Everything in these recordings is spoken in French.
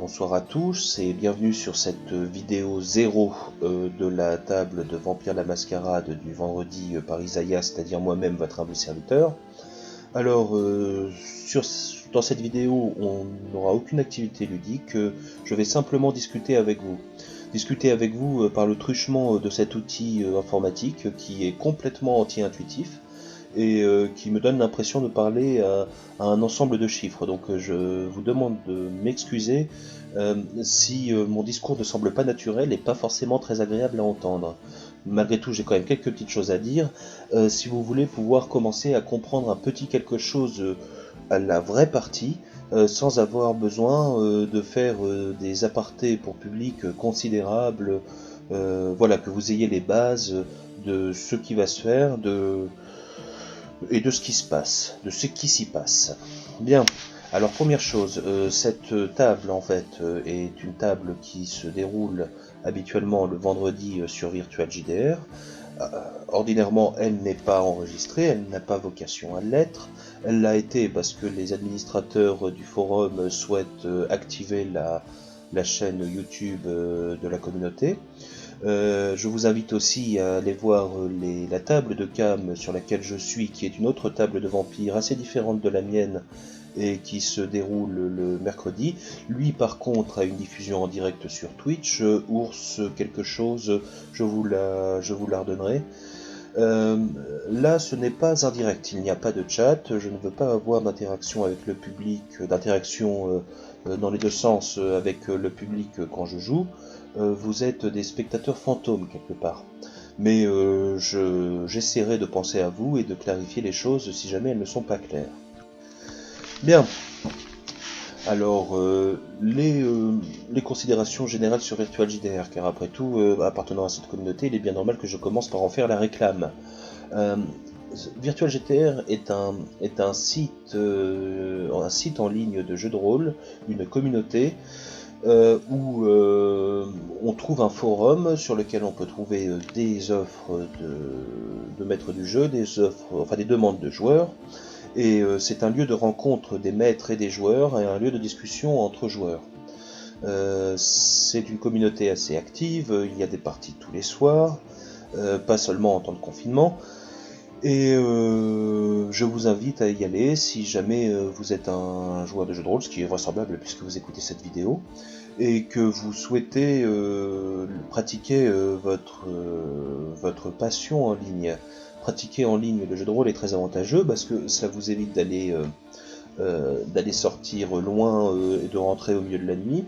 bonsoir à tous et bienvenue sur cette vidéo 0 de la table de Vampire la Mascarade du vendredi par Isaiah, c'est-à-dire moi-même, votre humble serviteur. Alors, dans cette vidéo, on n'aura aucune activité ludique, je vais simplement discuter avec vous. Discuter avec vous par le truchement de cet outil informatique qui est complètement anti-intuitif et qui me donne l'impression de parler à un ensemble de chiffres. Donc je vous demande de m'excuser si mon discours ne semble pas naturel et pas forcément très agréable à entendre. Malgré tout, j'ai quand même quelques petites choses à dire. Si vous voulez pouvoir commencer à comprendre un petit quelque chose à la vraie partie, sans avoir besoin de faire des apartés pour public considérables, voilà, que vous ayez les bases de ce qui va se faire, et de ce qui se passe, de ce qui s'y passe. Bien, alors première chose, cette table en fait est une table qui se déroule habituellement le vendredi sur Virtual JDR. Ordinairement, elle n'est pas enregistrée, elle n'a pas vocation à l'être. Elle l'a été parce que les administrateurs du forum souhaitent activer la chaîne YouTube de la communauté. Je vous invite aussi à aller voir la table de cam sur laquelle je suis, qui est une autre table de vampire assez différente de la mienne et qui se déroule le mercredi. Lui par contre a une diffusion en direct sur Twitch. Ours quelque chose, je vous la redonnerai. Là ce n'est pas un direct, il n'y a pas de chat, je ne veux pas avoir d'interaction avec le public, d'interaction dans les deux sens avec le public quand je joue. Vous êtes des spectateurs fantômes quelque part. Mais j'essaierai de penser à vous et de clarifier les choses si jamais elles ne sont pas claires. Bien. Alors, les considérations générales sur Virtual JDR, car après tout, appartenant à cette communauté, il est bien normal que je commence par en faire la réclame. Virtual JDR est un site en ligne de jeux de rôle, une communauté, où on trouve un forum sur lequel on peut trouver des offres de maîtres du jeu, des demandes de joueurs, et c'est un lieu de rencontre des maîtres et des joueurs, et un lieu de discussion entre joueurs. C'est une communauté assez active, il y a des parties tous les soirs, pas seulement en temps de confinement, et je vous invite à y aller si jamais vous êtes un joueur de jeu de rôle, ce qui est vraisemblable puisque vous écoutez cette vidéo, et que vous souhaitez pratiquer votre passion en ligne. Pratiquer en ligne le jeu de rôle est très avantageux parce que ça vous évite d'aller sortir loin et de rentrer au milieu de la nuit.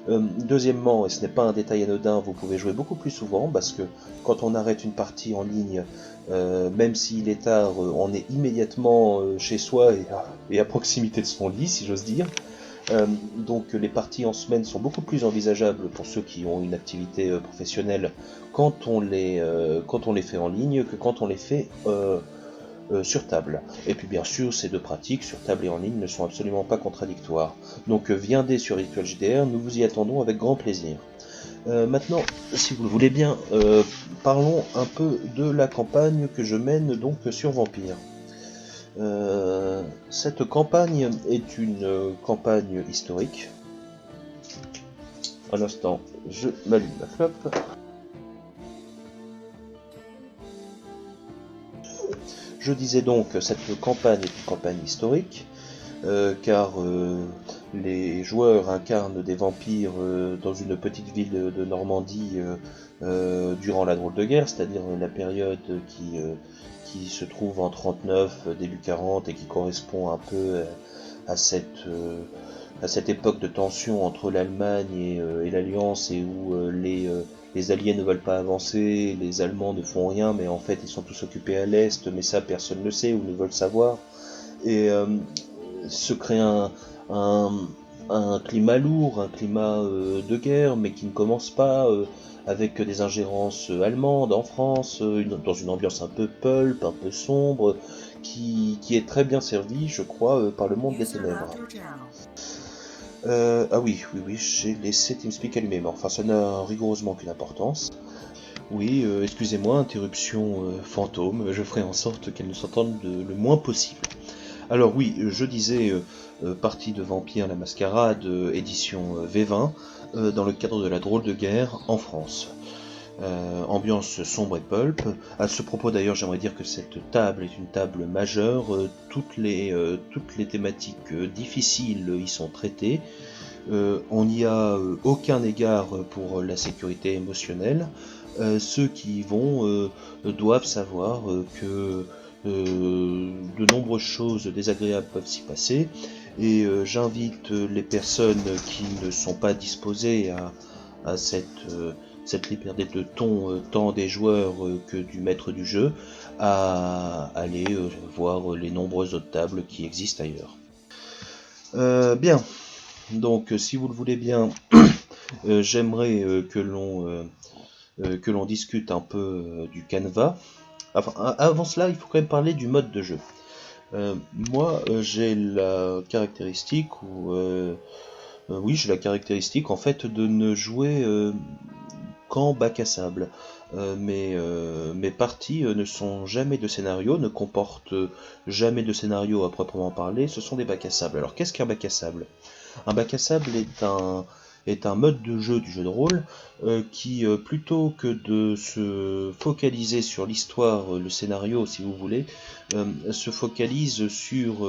Deuxièmement, et ce n'est pas un détail anodin, vous pouvez jouer beaucoup plus souvent parce que quand on arrête une partie en ligne, même s'il est tard, on est immédiatement chez soi et à proximité de son lit, si j'ose dire. Donc les parties en semaine sont beaucoup plus envisageables pour ceux qui ont une activité professionnelle quand on les fait en ligne que quand on les fait sur table. Et puis bien sûr, ces deux pratiques, sur table et en ligne, ne sont absolument pas contradictoires. Donc viendez sur Virtual JDR, nous vous y attendons avec grand plaisir. Maintenant, si vous le voulez bien, parlons un peu de la campagne que je mène donc sur Vampire. Cette campagne est une campagne historique. Un instant, je m'allume ma clope. Je disais donc, cette campagne est une campagne historique, car les joueurs incarnent des vampires dans une petite ville de Normandie durant la drôle de guerre, c'est-à-dire la période qui se trouve en 39, début 40, et qui correspond un peu à cette époque de tension entre l'Allemagne et l'Alliance, et où les Alliés ne veulent pas avancer, les Allemands ne font rien, mais en fait ils sont tous occupés à l'Est, mais ça personne ne sait ou ne veut le savoir. Et se crée un climat lourd, un climat de guerre, mais qui ne commence pas avec des ingérences allemandes en France, dans une ambiance un peu pulp, un peu sombre, qui est très bien servie, je crois, par le monde des ténèbres. Ah oui, j'ai laissé TeamSpeak allumé, mais enfin ça n'a rigoureusement aucune importance. Oui, excusez-moi, interruption fantôme, je ferai en sorte qu'elle ne s'entende le moins possible. Alors oui, je disais partie de Vampire la Mascarade, édition V20, dans le cadre de la drôle de guerre en France. Ambiance sombre et pulp. À ce propos d'ailleurs, j'aimerais dire que cette table est une table majeure. Toutes les thématiques difficiles y sont traitées. On n'y a aucun égard pour la sécurité émotionnelle. Ceux qui y vont doivent savoir que de nombreuses choses désagréables peuvent s'y passer. Et j'invite les personnes qui ne sont pas disposées à cette liberté de ton tant des joueurs que du maître du jeu à aller voir les nombreuses autres tables qui existent ailleurs. Bien, donc si vous le voulez bien, j'aimerais que l'on discute un peu du canevas. Enfin, avant cela, il faut quand même parler du mode de jeu. Moi, j'ai la caractéristique oui, j'ai la caractéristique en fait de ne jouer qu'en bac à sable. Mes parties ne sont jamais de scénario, ne comportent jamais de scénario à proprement parler, ce sont des bacs à sable. Alors qu'est-ce qu'un bac à sable? Un bac à sable est un mode de jeu du jeu de rôle qui, plutôt que de se focaliser sur l'histoire, le scénario si vous voulez, se focalise sur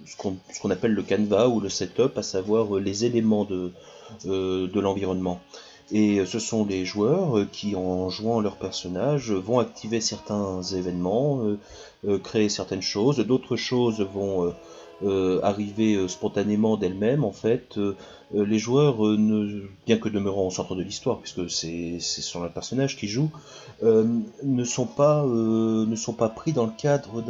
ce qu'on appelle le canevas ou le setup, à savoir les éléments de l'environnement. Et ce sont les joueurs qui, en jouant leur personnage, vont activer certains événements, créer certaines choses, d'autres choses vont arriver spontanément d'elles-mêmes. En fait, les joueurs, bien que demeurant au centre de l'histoire, puisque c'est sur le personnage qui joue, ne sont pas pris dans le cadre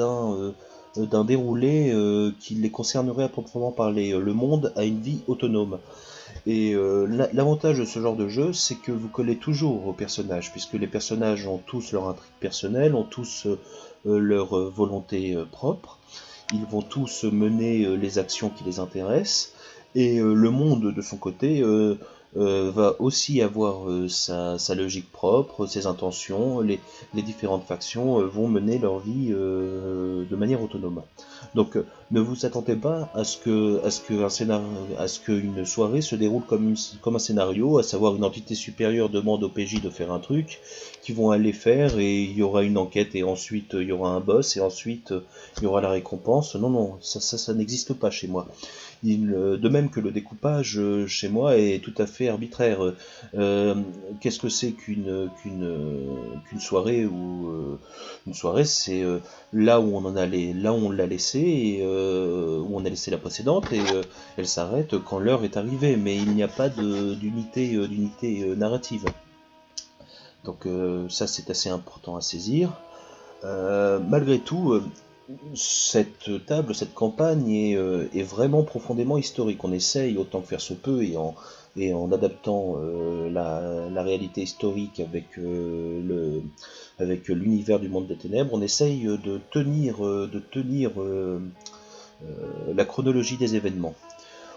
d'un déroulé qui les concernerait à proprement parler. Le monde a une vie autonome. Et l'avantage de ce genre de jeu, c'est que vous collez toujours aux personnages, puisque les personnages ont tous leur intrigue personnelle, ont tous leur volonté propre. Ils vont tous mener les actions qui les intéressent, et le monde de son côté va aussi avoir sa logique propre, ses intentions. Les différentes factions vont mener leur vie de manière autonome. Donc ne vous attendez pas à ce qu'une soirée se déroule comme un scénario, à savoir une entité supérieure demande au PJ de faire un truc, qu'ils vont aller faire, et il y aura une enquête, et ensuite il y aura un boss, et ensuite il y aura la récompense. Non, non, ça n'existe pas chez moi. De même que le découpage chez moi est tout à fait arbitraire. Qu'est-ce que c'est qu'une soirée une soirée, c'est là où là où on l'a laissé, et où on a laissé la précédente, et elle s'arrête quand l'heure est arrivée, mais il n'y a pas d'unité narrative. Donc ça, c'est assez important à saisir. Malgré tout, cette table, cette campagne est vraiment profondément historique. On essaye autant que faire se peut, et en adaptant la réalité historique avec l'univers du monde des ténèbres, on essaye de tenir la chronologie des événements.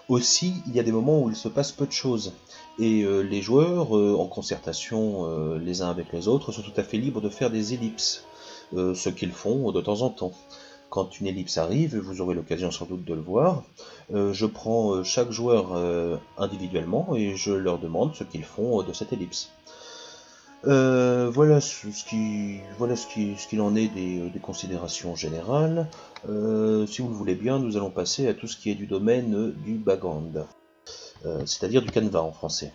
Aussi, il y a des moments où il se passe peu de choses, et les joueurs, en concertation les uns avec les autres, sont tout à fait libres de faire des ellipses, ce qu'ils font de temps en temps. Quand une ellipse arrive, vous aurez l'occasion sans doute de le voir, je prends chaque joueur individuellement, et je leur demande ce qu'ils font de cette ellipse. Voilà ce qu'il en est des considérations générales. Si vous le voulez bien, nous allons passer à tout ce qui est du domaine du background, c'est-à-dire du canevas en français.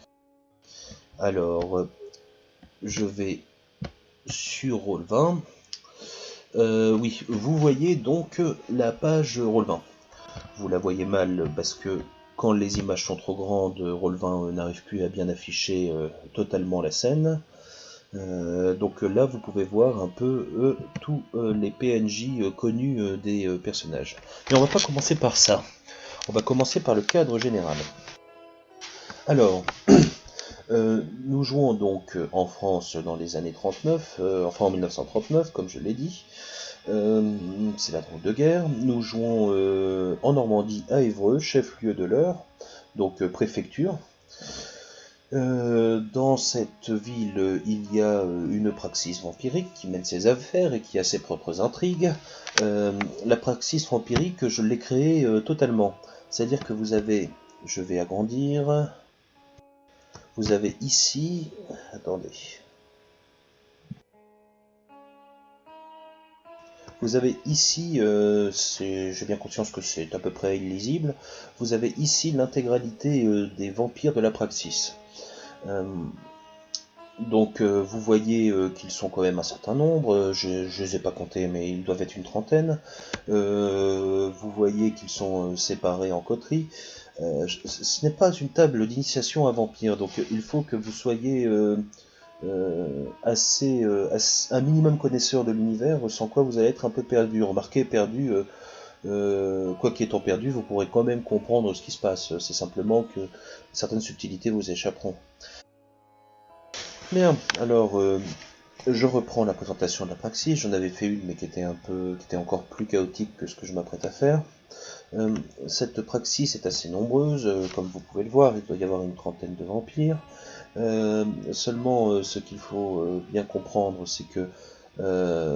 Alors, je vais sur Roll20. Oui, vous voyez donc la page Roll20. Vous la voyez mal parce que quand les images sont trop grandes, Roll20 n'arrive plus à bien afficher totalement la scène. Donc là, vous pouvez voir un peu tous les PNJ connus des personnages. Mais on va pas commencer par ça. On va commencer par le cadre général. Alors, nous jouons donc en France dans les années 39, enfin en 1939, comme je l'ai dit. C'est la drôle de guerre. Nous jouons en Normandie à Évreux, chef-lieu de l'Eure, donc préfecture. Dans cette ville, il y a une praxis vampirique qui mène ses affaires et qui a ses propres intrigues. La praxis vampirique, je l'ai créée totalement. C'est-à-dire que vous avez, je vais agrandir, vous avez ici, attendez, vous avez ici, j'ai bien conscience que c'est à peu près illisible, vous avez ici l'intégralité des vampires de la praxis. Donc vous voyez qu'ils sont quand même un certain nombre, je ne les ai pas comptés mais ils doivent être une trentaine. Vous voyez qu'ils sont séparés en coteries. Ce n'est pas une table d'initiation à vampire, donc il faut que vous soyez un minimum connaisseur de l'univers, sans quoi vous allez être un peu perdu. Remarquez, perdu, quoi qu'étant perdu, vous pourrez quand même comprendre ce qui se passe. C'est simplement que certaines subtilités vous échapperont. Bien, alors je reprends la présentation de la praxis. J'en avais fait une, mais qui était encore plus chaotique que ce que je m'apprête à faire. Cette praxis est assez nombreuse, comme vous pouvez le voir, il doit y avoir une trentaine de vampires. Seulement, ce qu'il faut bien comprendre, c'est que,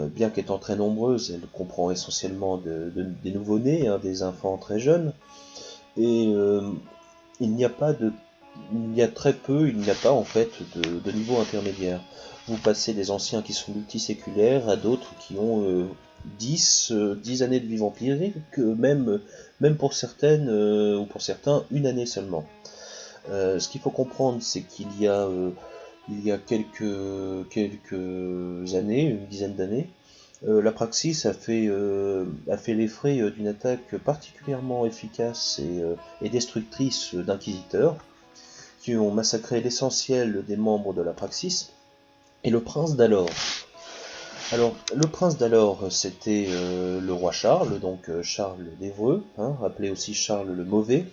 bien qu'étant très nombreuse, elle comprend essentiellement des nouveau-nés, hein, des enfants très jeunes, et il n'y a pas de il y a très peu, il n'y a pas en fait de niveau intermédiaire. Vous passez des anciens qui sont multiséculaires à d'autres qui ont 10 années de vie vampirique, même pour certaines ou pour certains, une année seulement. Ce qu'il faut comprendre, c'est qu'il y a quelques années, une dizaine d'années, la Praxis a fait les frais d'une attaque particulièrement efficace et destructrice d'inquisiteurs qui ont massacré l'essentiel des membres de la Praxis et le prince d'Alor. Alors, le prince d'Alor, c'était le roi Charles, donc Charles d'Évreux, hein, appelé aussi Charles le Mauvais,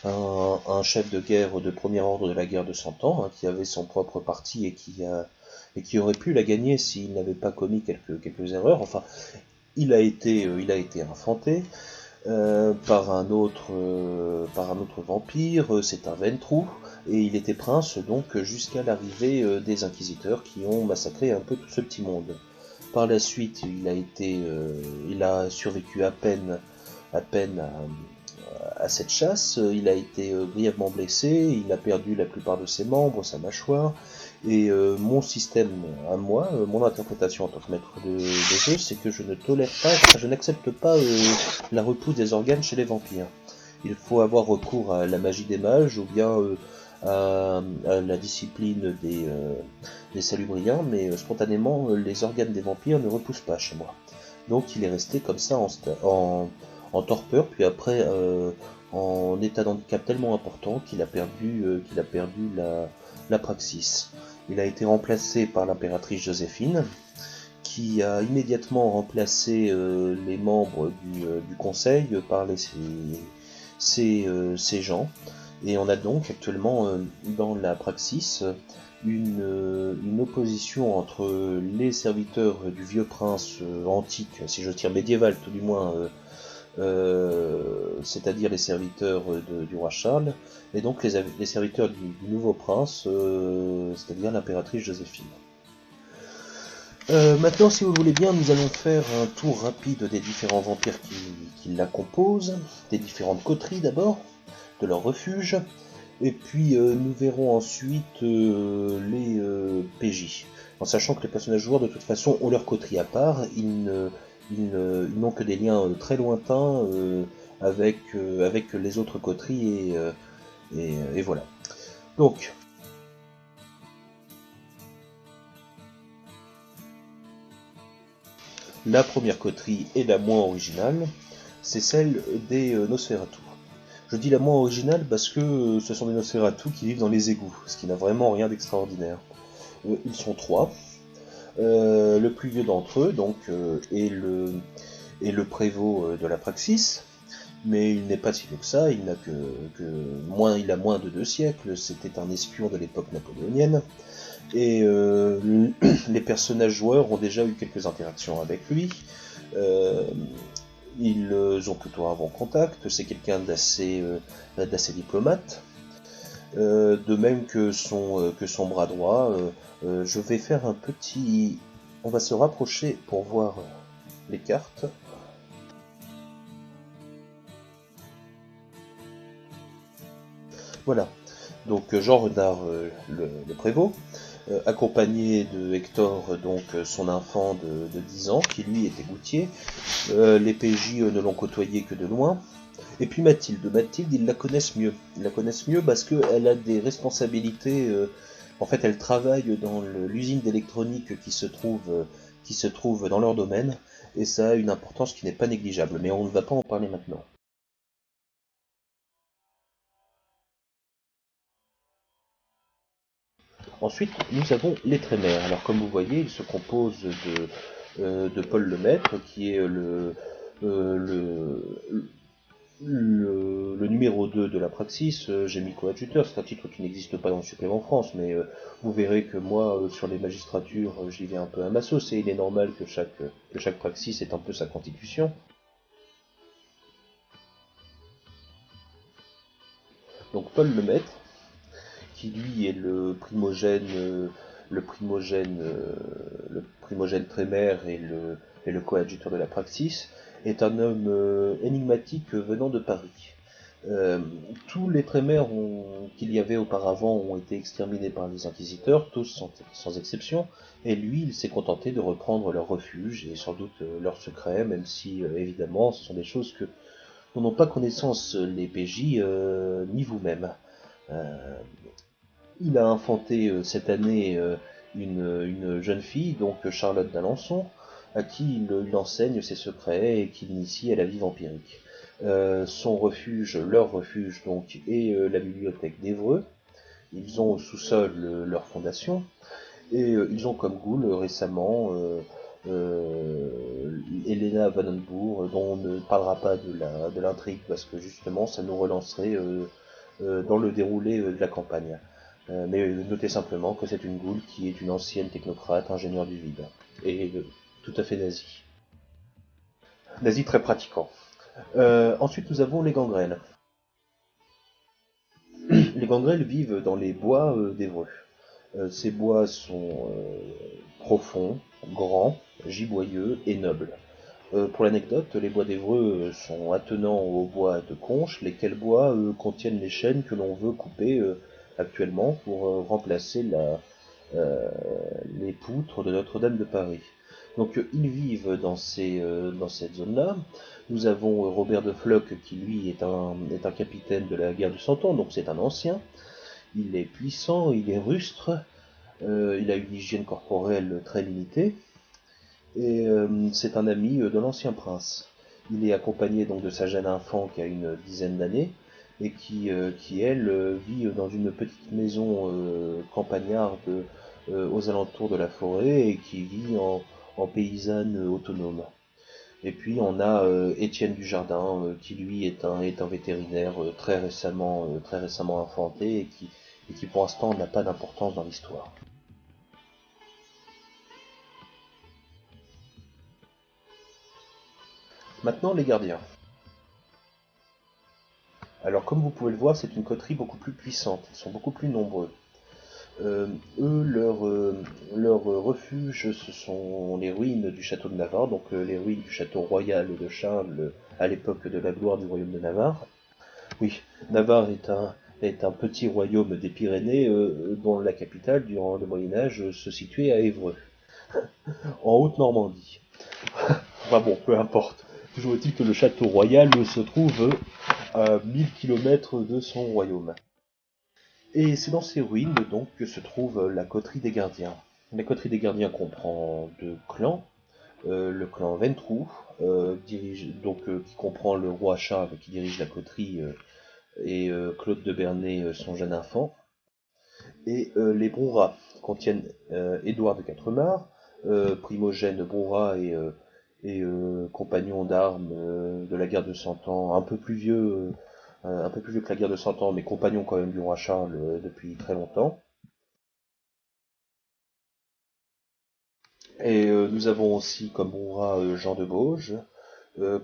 un chef de guerre de premier ordre de la guerre de 100 ans, hein, qui avait son propre parti et qui aurait pu la gagner s'il n'avait pas commis quelques erreurs. Enfin, il a été infanté par un autre vampire, c'est un Ventrou, et il était prince donc jusqu'à l'arrivée des inquisiteurs qui ont massacré un peu tout ce petit monde. Par la suite, il a survécu à peine à cette chasse. Il a été grièvement blessé, il a perdu la plupart de ses membres, sa mâchoire. Et mon système à moi, mon interprétation en tant que maître de jeu, c'est que je ne tolère pas, je n'accepte pas la repousse des organes chez les vampires. Il faut avoir recours à la magie des mages ou bien à la discipline des salubriens, mais spontanément, les organes des vampires ne repoussent pas chez moi. Donc il est resté comme ça en torpeur, puis après en état d'handicap tellement important qu'il a perdu la praxis. Il a été remplacé par l'impératrice Joséphine, qui a immédiatement remplacé les membres du conseil par ces gens. Et on a donc actuellement dans la praxis une opposition entre les serviteurs du vieux prince antique, si je tire médiéval tout du moins, c'est-à-dire les serviteurs du roi Charles, et donc les serviteurs du nouveau prince, c'est-à-dire l'impératrice Joséphine. Maintenant, si vous voulez bien, nous allons faire un tour rapide des différents vampires qui la composent, des différentes coteries d'abord, de leurs refuges, et puis nous verrons ensuite les PJ, en sachant que les personnages joueurs de toute façon ont leur coterie à part, ils n'ont que des liens très lointains avec les autres coteries et voilà. Donc, la première coterie est la moins originale, c'est celle des Nosferatu. Je dis la moins originale parce que ce sont des Nosferatu qui vivent dans les égouts, ce qui n'a vraiment rien d'extraordinaire. Ils sont trois. Le plus vieux d'entre eux donc est le prévôt de la Praxis, mais il n'est pas si vieux que ça, il a moins de 2 siècles, c'était un espion de l'époque napoléonienne, et les personnages joueurs ont déjà eu quelques interactions avec lui. Ils ont plutôt un bon contact, c'est quelqu'un d'assez diplomate. de même que son bras droit. Je vais faire un petit... On va se rapprocher pour voir les cartes. Voilà, donc Jean Renard, le prévôt, accompagné de Hector, son enfant de 10 ans, qui lui était goutier. Les PJ ne l'ont côtoyé que de loin. Et puis Mathilde. Mathilde, ils la connaissent mieux. Ils la connaissent mieux parce qu'elle a des responsabilités. En fait, elle travaille dans l'usine d'électronique qui se trouve dans leur domaine. Et ça a une importance qui n'est pas négligeable. Mais on ne va pas en parler maintenant. Ensuite, nous avons les trémères. Alors, comme vous voyez, ils se composent de Paul Lemaître, qui est euh, le, le numéro 2 de la praxis. J'ai mis coadjuteur, c'est un titre qui n'existe pas dans le supplément France, mais vous verrez que moi, sur les magistratures, j'y vais un peu à ma sauce, et il est normal que chaque praxis ait un peu sa constitution. Donc Paul Lemaître, qui lui est le primogène trémère et le coadjuteur de la praxis, est un homme énigmatique venant de Paris. Euh, Tous les trémères qu'il y avait auparavant ont été exterminés par les inquisiteurs, tous sans exception, et lui, il s'est contenté de reprendre leur refuge et sans doute leur secret, même si, évidemment, ce sont des choses dont n'ont pas connaissance les PJ, ni vous-même. Euh, il a infanté cette année une jeune fille, donc Charlotte d'Alençon, à qui il enseigne ses secrets et qu'il initie à la vie vampirique. Son refuge, leur refuge donc, est la bibliothèque d'Évreux. Ils ont au sous-sol leur fondation et ils ont comme goût récemment Helena Vandenbourg, dont on ne parlera pas de l'intrigue parce que justement ça nous relancerait dans le déroulé de la campagne. Mais notez simplement que c'est une goule qui est une ancienne technocrate, ingénieure du vide, et tout à fait nazie. Nazi très pratiquant. Ensuite, nous avons les gangrèles. Les gangrèles vivent dans les bois d'Évreux. Ces bois sont profonds, grands, giboyeux et nobles. Pour l'anecdote, les bois d'Évreux sont attenants aux bois de Conches, lesquels bois contiennent les chênes que l'on veut couper actuellement pour remplacer euh, les poutres de Notre-Dame de Paris. Donc ils vivent dans cette zone-là. Nous avons Robert de Floc qui lui est un capitaine de la guerre de Cent Ans, donc c'est un ancien. Il est puissant, il est rustre, il a une hygiène corporelle très limitée, et c'est un ami de l'ancien prince. Il est accompagné donc de sa jeune enfant qui a une dizaine d'années, et qui elle, vit dans une petite maison campagnarde aux alentours de la forêt, et qui vit en paysanne autonome. Et puis on a Étienne Dujardin, qui lui est un vétérinaire très récemment infanté, et qui pour l'instant n'a pas d'importance dans l'histoire. Maintenant les gardiens. Alors comme vous pouvez le voir, c'est une coterie beaucoup plus puissante, ils sont beaucoup plus nombreux. Eux, leur refuge, ce sont les ruines du château de Navarre, donc les ruines du château royal de Charles à l'époque de la gloire du royaume de Navarre. Oui, Navarre est un petit royaume des Pyrénées dont la capitale, durant le Moyen Âge, se situait à Évreux, en Haute-Normandie. Enfin bon, peu importe. Toujours est-il que le château royal se trouve à 1000 km de son royaume. Et c'est dans ces ruines donc que se trouve la coterie des gardiens. La coterie des gardiens comprend deux clans. Le clan Ventroux, qui comprend le roi Charles qui dirige la coterie et Claude de Bernay, son jeune enfant. Et les Brouras contiennent Édouard de Quatremar, primogène Brourat et compagnon d'armes de la guerre de Cent Ans, un peu plus vieux que la guerre de Cent Ans, mais compagnon quand même du roi Charles depuis très longtemps. Et nous avons aussi comme Brourat Jean de Bauge,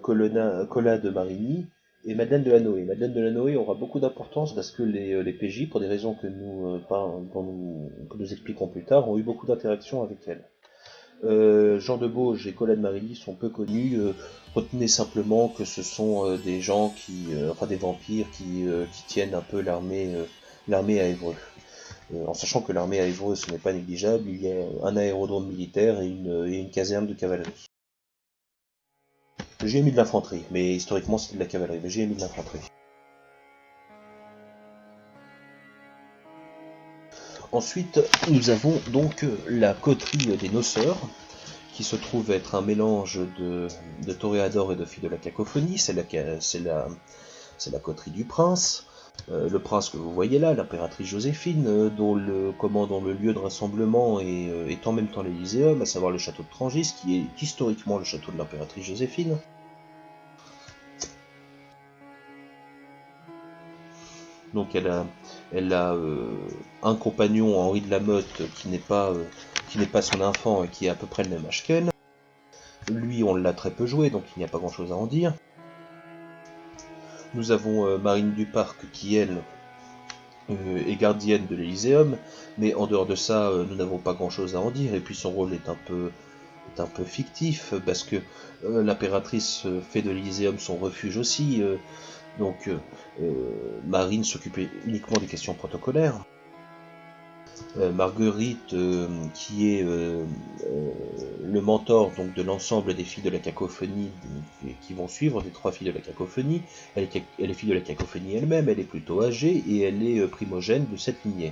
Collat de Marigny et Madeleine de Hanoé. Madeleine de Hanoé aura beaucoup d'importance parce que les PJ, pour des raisons que que nous expliquerons plus tard, ont eu beaucoup d'interactions avec elle. Jean de Bauge et Colette Marily sont peu connus. Retenez simplement que ce sont des gens enfin des vampires qui tiennent un peu l'armée à Évreux. En sachant que l'armée à Évreux, ce n'est pas négligeable, il y a un aérodrome militaire et une caserne de cavalerie. J'ai mis de l'infanterie, mais historiquement c'était de la cavalerie, mais j'ai mis de l'infanterie. Ensuite, nous avons donc la coterie des noceurs, qui se trouve être un mélange de toréadors et de filles de la cacophonie. C'est la coterie du prince. Le prince que vous voyez là, l'impératrice Joséphine, dont le lieu de rassemblement est en même temps l'Élyséeum, à savoir le château de Trangis, qui est historiquement le château de l'impératrice Joséphine. Donc elle a un compagnon, Henri de la Motte, qui n'est pas son enfant et qui est à peu près le même âge qu'elle. Lui, on l'a très peu joué, donc il n'y a pas grand-chose à en dire. Nous avons Marine Duparc, qui elle est gardienne de l'Élyséeum, mais en dehors de ça, nous n'avons pas grand-chose à en dire. Et puis son rôle est un peu fictif, parce que l'impératrice fait de l'Élyséeum son refuge aussi. Donc Marine s'occupait uniquement des questions protocolaires. Marguerite, qui est le mentor donc de l'ensemble des filles de la cacophonie qui vont suivre, des 3 filles de la cacophonie. Elle est fille de la cacophonie elle-même, elle est plutôt âgée et elle est primogène de cette lignée.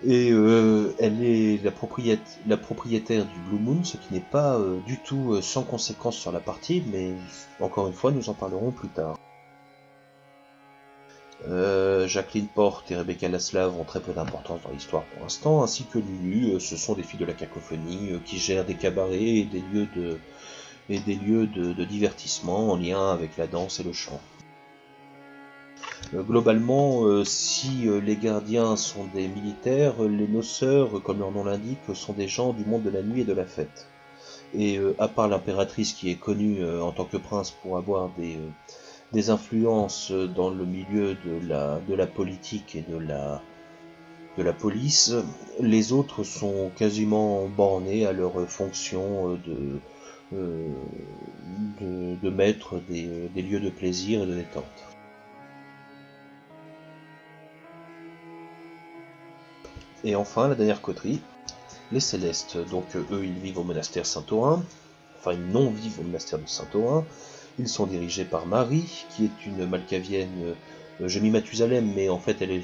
Et elle est la propriétaire du Blue Moon, ce qui n'est pas du tout sans conséquence sur la partie, mais encore une fois, nous en parlerons plus tard. Jacqueline Porte et Rebecca Laszlo ont très peu d'importance dans l'histoire pour l'instant, ainsi que Lulu. Ce sont des filles de la cacophonie qui gèrent des cabarets et des lieux de divertissement en lien avec la danse et le chant. Globalement, si les gardiens sont des militaires, les noceurs, comme leur nom l'indique, sont des gens du monde de la nuit et de la fête. Et à part l'impératrice qui est connue en tant que prince pour avoir des influences dans le milieu de la politique et de la police, les autres sont quasiment bornés à leur fonction de maître des lieux de plaisir et de détente. Et enfin, la dernière coterie, les Célestes. Donc eux, ils vivent au monastère Saint-Orin, enfin ils non-vivent au monastère de Saint-Orin. Ils sont dirigés par Marie, qui est une Malkavienne. J'ai mis Mathusalem, mais en fait elle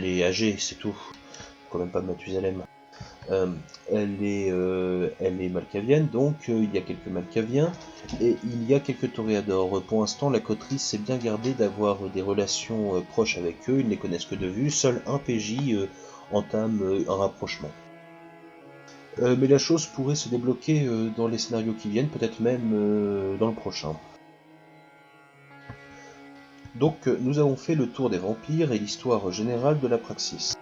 est âgée, c'est tout. Quand même pas Mathusalem. Elle est malkavienne, donc il y a quelques malkaviens et il y a quelques toréadors. Pour l'instant, la coterie s'est bien gardée d'avoir des relations proches avec eux, ils ne les connaissent que de vue, seul un PJ entame un rapprochement. Mais la chose pourrait se débloquer dans les scénarios qui viennent, peut-être même dans le prochain. Donc nous avons fait le tour des vampires et l'histoire générale de la praxis.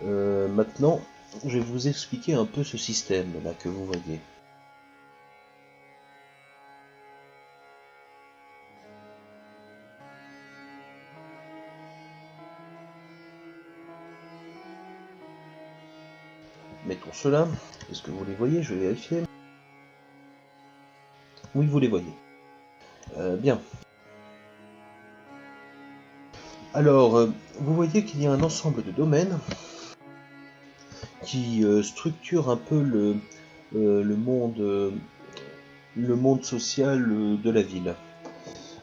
Maintenant, je vais vous expliquer un peu ce système là que vous voyez. Mettons cela. Est-ce que vous les voyez? Je vais vérifier. Oui, vous les voyez. Bien. Alors, vous voyez qu'il y a un ensemble de domaines qui structure un peu le monde social de la ville.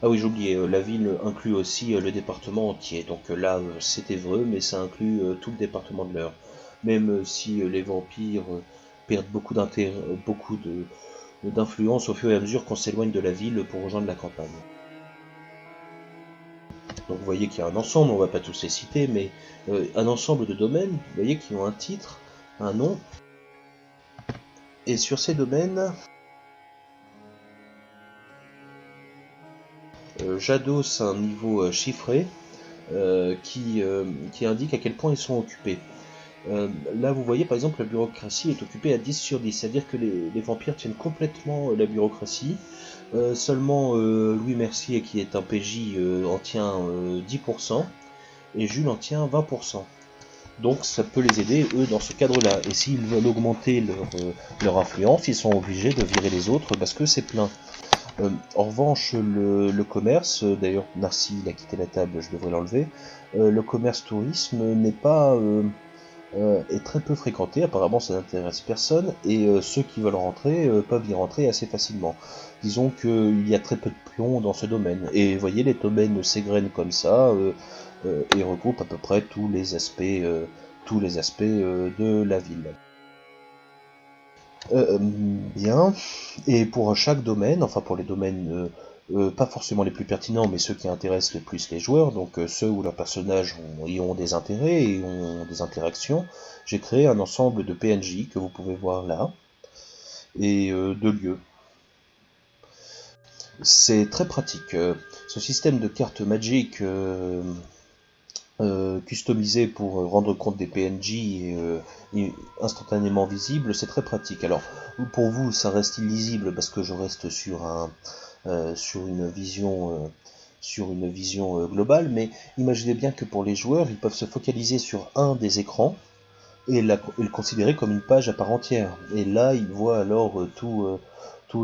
Ah oui, j'ai oublié, la ville inclut aussi le département entier. Donc là, c'est Évreux, mais ça inclut tout le département de l'Eure. Même si les vampires perdent beaucoup d'influence au fur et à mesure qu'on s'éloigne de la ville pour rejoindre la campagne. Donc vous voyez qu'il y a un ensemble, on ne va pas tous les citer, mais un ensemble de domaines, vous voyez, qui ont un titre, un nom, et sur ces domaines, j'adosse un niveau chiffré qui indique à quel point ils sont occupés. Là, vous voyez, par exemple, la bureaucratie est occupée à 10 sur 10, c'est-à-dire que les vampires tiennent complètement la bureaucratie. Seulement Louis Mercier, qui est un PJ, en tient 10%, et Jules en tient 20%. Donc ça peut les aider, eux, dans ce cadre-là. Et s'ils veulent augmenter leur influence, ils sont obligés de virer les autres parce que c'est plein. En revanche, le commerce, d'ailleurs Narcy il a quitté la table, je devrais l'enlever, le commerce tourisme n'est pas est très peu fréquenté, apparemment ça n'intéresse personne, et ceux qui veulent rentrer peuvent y rentrer assez facilement. Disons qu'il y a très peu de plomb dans ce domaine, et vous voyez, les domaines s'égrènent comme ça, et regroupent à peu près tous les aspects de la ville. Bien, et pour chaque domaine, enfin pour les domaines pas forcément les plus pertinents, mais ceux qui intéressent le plus les joueurs, donc ceux où leurs personnages y ont des intérêts et ont des interactions, j'ai créé un ensemble de PNJ que vous pouvez voir là, et de lieux. C'est très pratique. Ce système de cartes Magic customisé pour rendre compte des PNJ et instantanément visible, c'est très pratique. Alors, pour vous, ça reste illisible parce que je reste sur une vision globale, mais imaginez bien que pour les joueurs, ils peuvent se focaliser sur un des écrans et le considérer comme une page à part entière. Et là, ils voient alors tous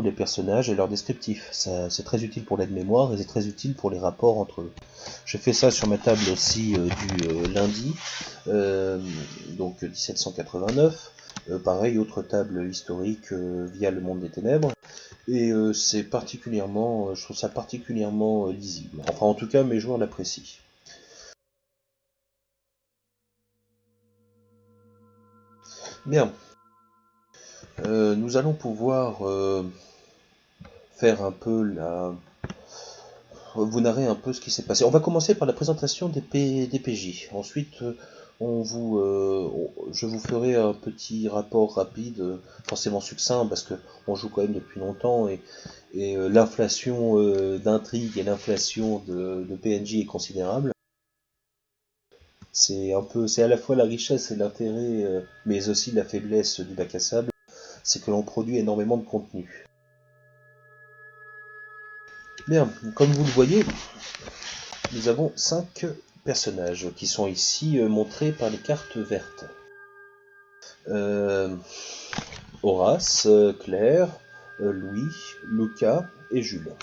les personnages et leurs descriptifs. C'est très utile pour l'aide-mémoire et c'est très utile pour les rapports entre eux. J'ai fait ça sur ma table aussi du lundi, donc 1789. Pareil, autre table historique via le monde des ténèbres. Et c'est particulièrement, je trouve ça particulièrement lisible. Enfin, en tout cas, mes joueurs l'apprécient. Bien, nous allons pouvoir faire un peu vous narrer un peu ce qui s'est passé. On va commencer par la présentation des PJ. Ensuite, je vous ferai un petit rapport rapide, forcément succinct, parce que on joue quand même depuis longtemps et l'inflation d'intrigue et l'inflation de PNJ est considérable. C'est à la fois la richesse et l'intérêt, mais aussi la faiblesse du bac à sable, c'est que l'on produit énormément de contenu. Bien, comme vous le voyez, nous avons 5 personnages qui sont ici montrés par les cartes vertes. Euh, Horace, Claire, Louis, Lucas et Jules.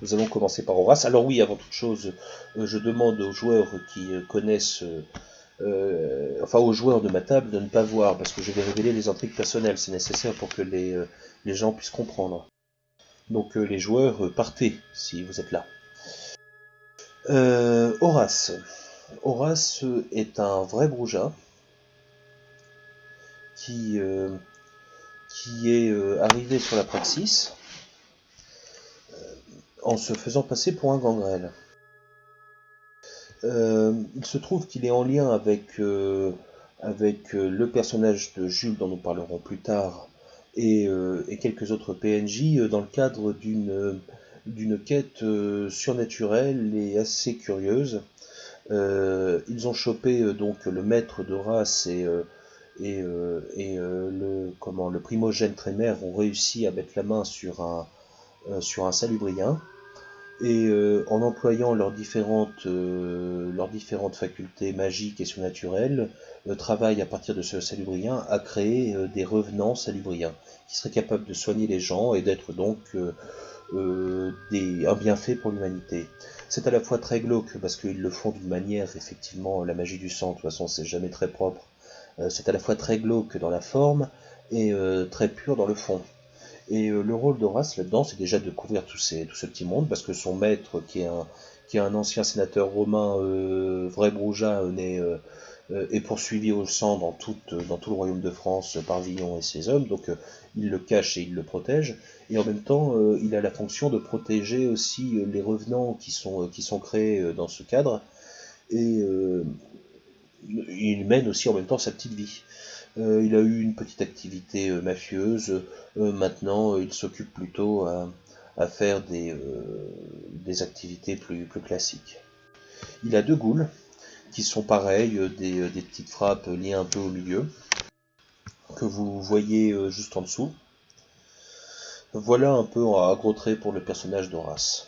Nous allons commencer par Horace. Alors oui, avant toute chose, je demande aux joueurs qui connaissent, enfin aux joueurs de ma table de ne pas voir, parce que je vais révéler les intrigues personnelles. C'est nécessaire pour que les gens puissent comprendre. Donc les joueurs, partez si vous êtes là. Horace. Horace est un vrai Brouja qui, euh, qui est arrivé sur la Praxis en se faisant passer pour un gangrel. Il se trouve qu'il est en lien avec le personnage de Jules dont nous parlerons plus tard et quelques autres PNJ dans le cadre d'une quête surnaturelle et assez curieuse. Ils ont chopé donc le maître de race et le primogène Trémère ont réussi à mettre la main sur un salubrien et en employant leurs différentes facultés magiques et surnaturelles, travaillent à partir de ce salubrien à créer des revenants salubriens qui seraient capables de soigner les gens et d'être donc un bienfait pour l'humanité. C'est à la fois très glauque parce qu'ils le font d'une manière, effectivement, la magie du sang, de toute façon, c'est jamais très propre. C'est à la fois très glauque dans la forme et très pur dans le fond. Et le rôle d'Horace là-dedans, c'est déjà de couvrir tout ce petit monde, parce que son maître, qui est un ancien sénateur romain, vrai Brouja, est poursuivi au sang dans tout le royaume de France par Villon et ses hommes, donc il le cache et il le protège, et en même temps, il a la fonction de protéger aussi les revenants qui sont créés dans ce cadre, et il mène aussi en même temps sa petite vie. Il a eu une petite activité mafieuse. Maintenant, il s'occupe plutôt à faire des activités plus classiques. Il a 2 ghouls qui sont pareils, des petites frappes liées un peu au milieu, que vous voyez juste en dessous. Voilà un peu à gros traits pour le personnage d'Horace.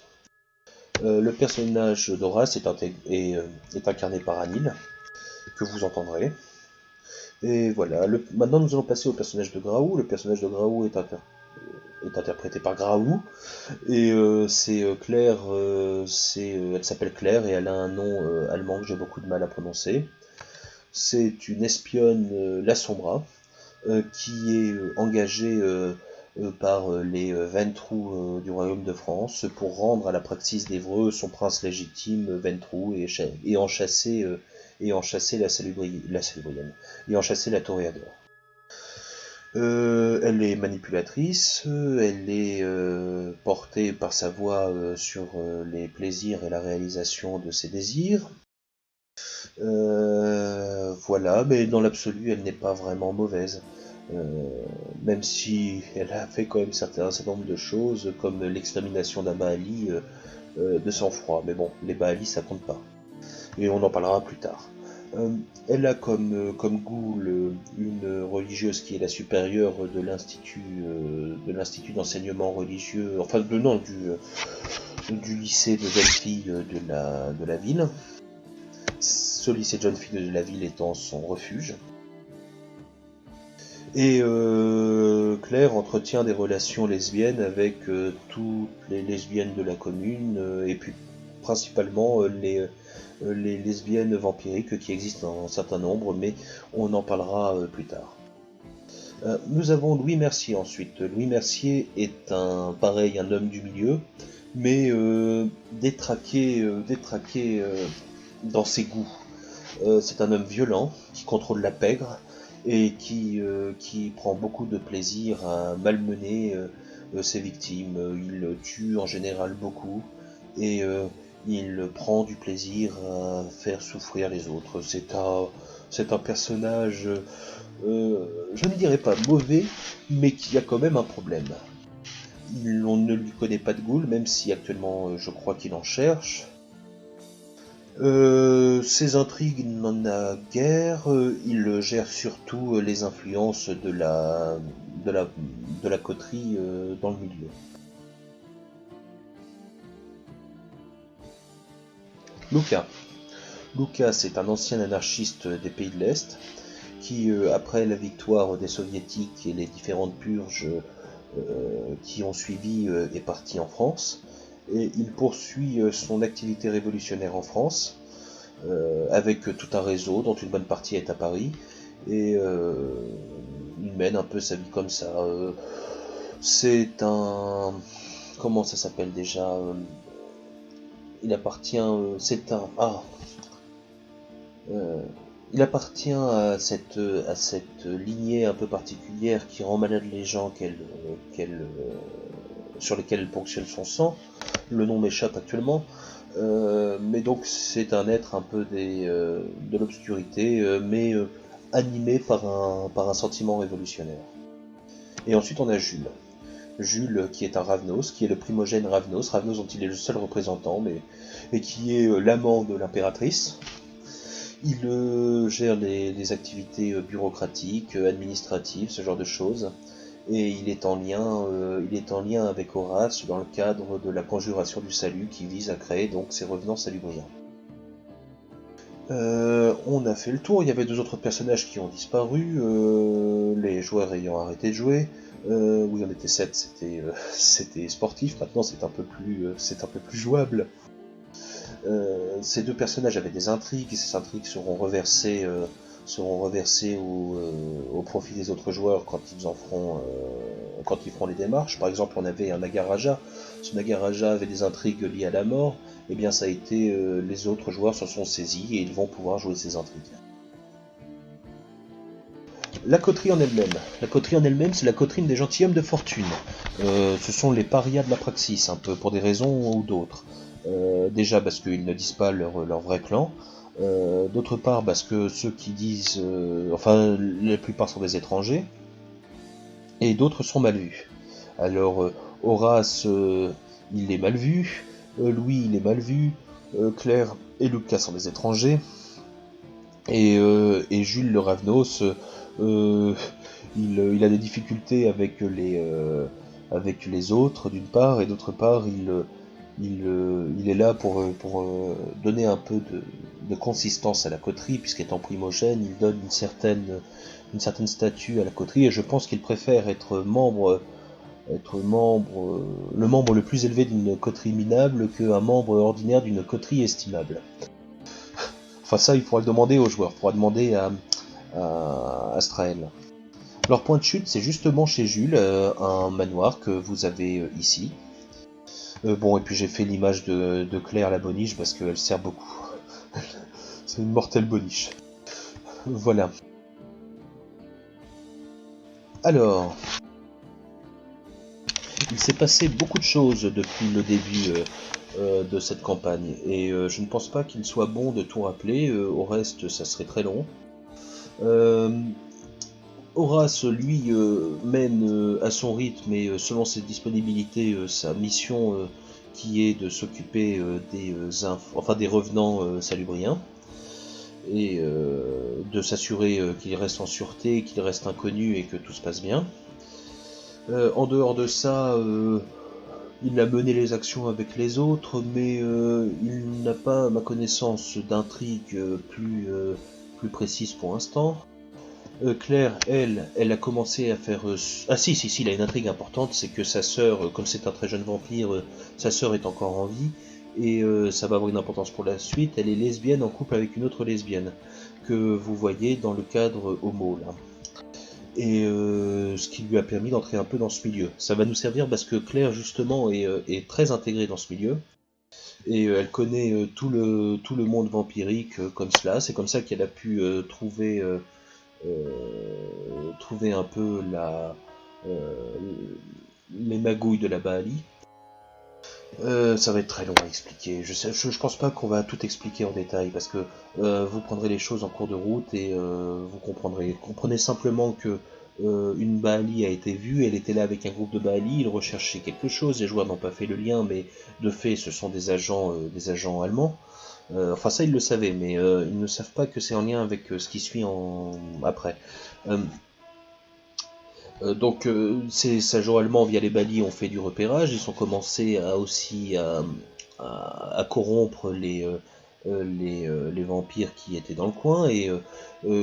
Le personnage d'Horace est incarné par Anil, que vous entendrez. Et voilà, maintenant nous allons passer au personnage de Graou. Le personnage de Graou est interprété par Graou. Et c'est Claire, elle s'appelle Claire et elle a un nom allemand que j'ai beaucoup de mal à prononcer. C'est une espionne, la Sombra, qui est engagée par les Ventrous du royaume de France pour rendre à la praxis d'Evreux son prince légitime Ventrou et en chasser la Salubrienne et en chasser la Toréador. Elle est manipulatrice, elle est portée par sa voix sur les plaisirs et la réalisation de ses désirs. Voilà, mais dans l'absolu, elle n'est pas vraiment mauvaise. Même si elle a fait quand même un certain nombre de choses, comme l'extermination d'un Baali de sang-froid. Mais bon, les Baali, ça compte pas. Et on en parlera plus tard. Elle a comme goût une religieuse qui est la supérieure de l'institut d'enseignement religieux, enfin du lycée de jeunes filles de la ville. Ce lycée de jeunes filles de la ville étant son refuge. Et Claire entretient des relations lesbiennes avec toutes les lesbiennes de la commune, et puis principalement les lesbiennes vampiriques qui existent en un certain nombre, mais on en parlera plus tard. Nous avons Louis Mercier ensuite. Louis Mercier est un homme du milieu, mais détraqué dans ses goûts. C'est un homme violent qui contrôle la pègre et qui prend beaucoup de plaisir à malmener ses victimes. Il tue en général beaucoup et il prend du plaisir à faire souffrir les autres. C'est un personnage, je ne dirais pas mauvais, mais qui a quand même un problème. On ne lui connaît pas de goût, même si actuellement je crois qu'il en cherche. Ses intrigues, il n'en a guère. Il gère surtout les influences de la coterie dans le milieu. Lucas. Lucas, c'est un ancien anarchiste des pays de l'Est qui, après la victoire des soviétiques et les différentes purges qui ont suivi, est parti en France. Et il poursuit son activité révolutionnaire en France, avec tout un réseau dont une bonne partie est à Paris, et il mène un peu sa vie comme ça. C'est un... Comment ça s'appelle déjà Il appartient... c'est un... Ah Il appartient à cette lignée un peu particulière qui rend malade les gens sur lesquels elle ponctionne son sang. Le nom m'échappe actuellement. Mais donc c'est un être un peu de l'obscurité, mais animé par un sentiment révolutionnaire. Et ensuite on a Jules. Jules qui est un Ravnos, qui est le primogène Ravnos dont il est le seul représentant, et qui est l'amant de l'impératrice. Il gère les activités bureaucratiques, administratives, ce genre de choses. Et il est en lien avec Horace dans le cadre de la conjuration du salut qui vise à créer donc ces revenants salubriens. On a fait le tour, il y avait deux autres personnages qui ont disparu, les joueurs ayant arrêté de jouer. Oui, on était 7, c'était sportif, maintenant c'est un peu plus jouable. Ces deux personnages avaient des intrigues, et ces intrigues seront reversées au profit des autres joueurs quand ils feront les démarches. Par exemple, on avait un Nagaraja. Ce Nagaraja avait des intrigues liées à la mort. Et bien, ça a été les autres joueurs s'en sont saisis et ils vont pouvoir jouer ces intrigues. La coterie en elle-même, c'est la coterie des gentilshommes de fortune. Ce sont les parias de la praxis, un peu pour des raisons ou d'autres. Déjà parce qu'ils ne disent pas leur vrai clan. D'autre part parce que ceux qui disent... la plupart sont des étrangers. Et d'autres sont mal vus. Alors, Horace, il est mal vu. Louis, il est mal vu. Claire et Lucas sont des étrangers. Et Jules le Ravenos, euh, il a des difficultés avec les autres d'une part, et d'autre part il est là pour donner un peu de consistance à la coterie, puisqu'étant primogène, il donne une certaine statue à la coterie, et je pense qu'il préfère le membre le plus élevé d'une coterie minable qu'un membre ordinaire d'une coterie estimable. Enfin ça, il faudra le demander aux joueurs, il faudra demander à Astrael. Leur point de chute, c'est justement chez Jules, un manoir que vous avez ici. Bon, et puis j'ai fait l'image de Claire la boniche parce qu'elle sert beaucoup. C'est une mortelle boniche. Voilà. Alors, il s'est passé beaucoup de choses depuis le début de cette campagne, et je ne pense pas qu'il soit bon de tout rappeler, au reste ça serait très long. Euh, Horace, lui, mène à son rythme et selon ses disponibilités sa mission qui est de s'occuper des revenants salubriens et de s'assurer qu'ils restent en sûreté, qu'ils restent inconnus et que tout se passe bien. En dehors de ça, il a mené les actions avec les autres, mais il n'a pas, à ma connaissance, d'intrigue plus précise pour l'instant. Claire, elle a commencé à faire... Ah si, il a une intrigue importante, c'est que sa sœur, comme c'est un très jeune vampire, sa sœur est encore en vie, et ça va avoir une importance pour la suite. Elle est lesbienne en couple avec une autre lesbienne, que vous voyez dans le cadre homo, là. Et ce qui lui a permis d'entrer un peu dans ce milieu. Ça va nous servir parce que Claire, justement, est très intégrée dans ce milieu, et elle connaît tout le monde vampirique comme cela. C'est comme ça qu'elle a pu trouver un peu euh, les magouilles de la Baali. Ça va être très long à expliquer. Je pense pas qu'on va tout expliquer en détail parce que vous prendrez les choses en cours de route et vous comprendrez. Comprenez simplement que une Baali a été vue, elle était là avec un groupe de Baali, ils recherchaient quelque chose, les joueurs n'ont pas fait le lien, mais de fait ce sont des agents allemands. Enfin ça ils le savaient, mais ils ne savent pas que c'est en lien avec ce qui suit après. Euh, donc ces agents allemands via les Balis ont fait du repérage, ils ont commencé à corrompre les vampires qui étaient dans le coin, et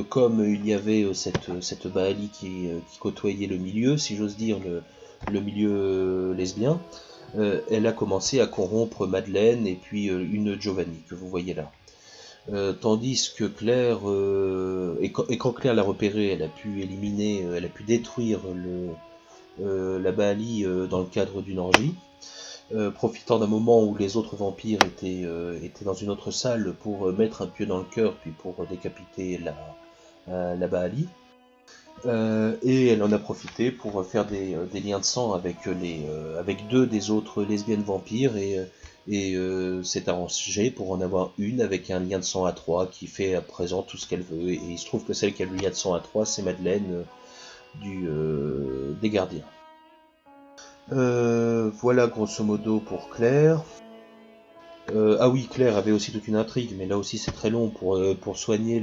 comme il y avait cette Baali qui côtoyait le milieu, si j'ose dire, le milieu lesbien, elle a commencé à corrompre Madeleine et puis une Giovanni que vous voyez là. Tandis que Claire, et quand Claire l'a repéré, elle a pu éliminer, elle a pu détruire la Baali dans le cadre d'une orgie, profitant d'un moment où les autres vampires étaient dans une autre salle pour mettre un pieu dans le cœur, puis pour décapiter la Baali. Et elle en a profité pour faire des liens de sang avec deux des autres lesbiennes vampires, et s'est arrangé pour en avoir une avec un lien de sang à 3 qui fait à présent tout ce qu'elle veut. Et il se trouve que celle qui a le lien de sang à 3, c'est Madeleine des gardiens. Voilà grosso modo pour Claire. Ah oui, Claire avait aussi toute une intrigue, mais là aussi c'est très long pour soigner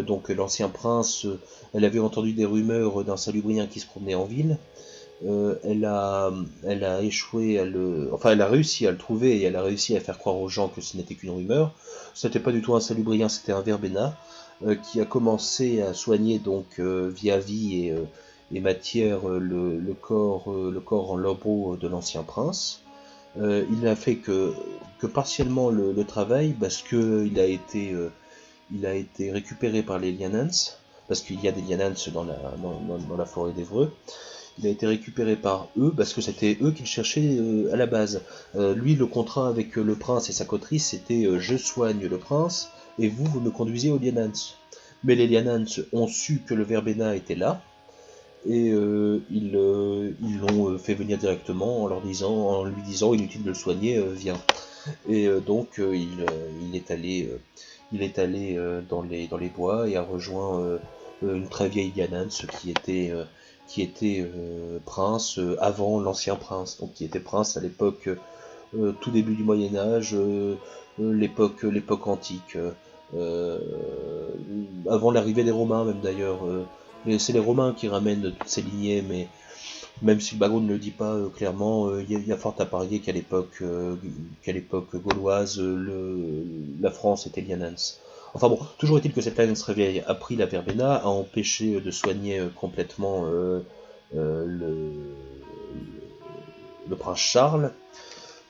donc l'ancien prince. Elle avait entendu des rumeurs d'un salubrien qui se promenait en ville. Elle a échoué enfin elle a réussi à le trouver, et elle a réussi à faire croire aux gens que ce n'était qu'une rumeur. Ce n'était pas du tout un salubrien, c'était un verbena qui a commencé à soigner donc via vie et matière le corps en lambeaux de l'ancien prince. Il n'a fait que partiellement le travail parce que il a été récupéré par les Lianans, parce qu'il y a des Lianans dans la forêt d'Evreux. Il a été récupéré par eux parce que c'était eux qu'il cherchait à la base. Lui, le contrat avec le prince et sa coterie, c'était je soigne le prince et vous me conduisez aux Lianans. Mais les Lianans ont su que le Verbena était là, et ils l'ont fait venir directement en lui disant inutile de le soigner, viens. Et donc il est allé dans les bois et a rejoint une très vieille Lianans qui était prince avant l'ancien prince, donc qui était prince à l'époque tout début du Moyen Âge, l'époque antique. avant l'arrivée des Romains même d'ailleurs. C'est les Romains qui ramènent toutes ces lignées, mais même si le bagot ne le dit pas clairement, il y a fort à parier qu'à l'époque gauloise, la France était lianens. Enfin bon, toujours est-il que cette lianens réveille a pris la verbena, a empêché de soigner complètement le, prince Charles,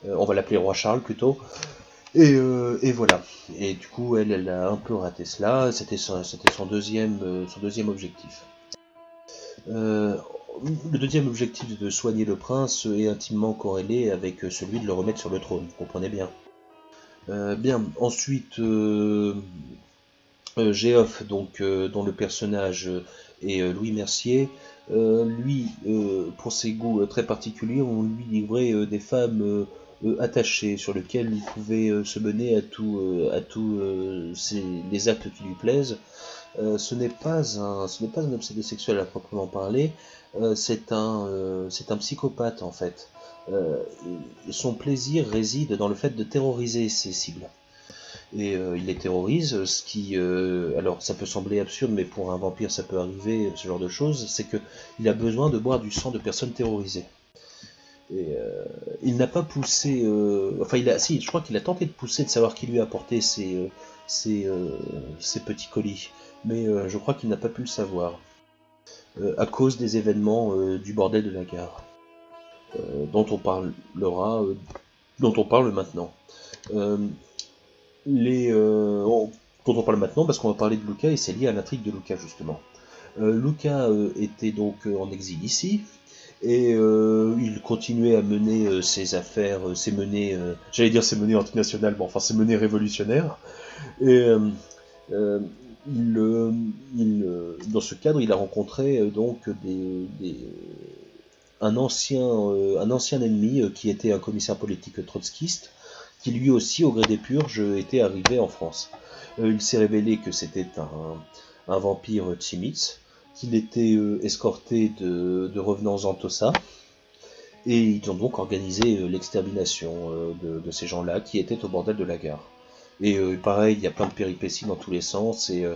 on va l'appeler roi Charles plutôt, et voilà. Et du coup, elle a un peu raté cela, c'était son deuxième objectif. Euh, le deuxième objectif de soigner le prince est intimement corrélé avec celui de le remettre sur le trône, vous comprenez bien. Bien, ensuite, Géoff, donc, dont le personnage est Louis Mercier, lui, pour ses goûts très particuliers, on lui livrait des femmes attachées, sur lesquelles il pouvait se mener à tous les actes qui lui plaisent. Ce n'est pas un obsédé sexuel à proprement parler, c'est un psychopathe en fait. Son plaisir réside dans le fait de terroriser ses cibles. Et il les terrorise, ce qui, alors ça peut sembler absurde, mais pour un vampire ça peut arriver, ce genre de choses, c'est qu'il a besoin de boire du sang de personnes terrorisées. Et il n'a pas poussé, enfin si, je crois qu'il a tenté de pousser, de savoir qui lui a apporté ces petits colis, mais je crois qu'il n'a pas pu le savoir, à cause des événements du bordel de la gare, dont on parlera, dont on parle maintenant. Euh, dont on parle maintenant parce qu'on va parler de Luca et c'est lié à l'intrigue de Luca justement. Luca était donc en exil ici, et il continuait à mener ses affaires, j'allais dire ses menées antinationales, mais enfin ses menées révolutionnaires. Et euh, dans ce cadre, il a rencontré donc un ancien ennemi qui était un commissaire politique trotskiste, qui lui aussi, au gré des purges, était arrivé en France. Il s'est révélé que c'était un vampire Tsimitz, qu'il était escorté de revenants Antossa, et ils ont donc organisé l'extermination de ces gens-là qui étaient au bordel de la gare. Et pareil, il y a plein de péripéties dans tous les sens, et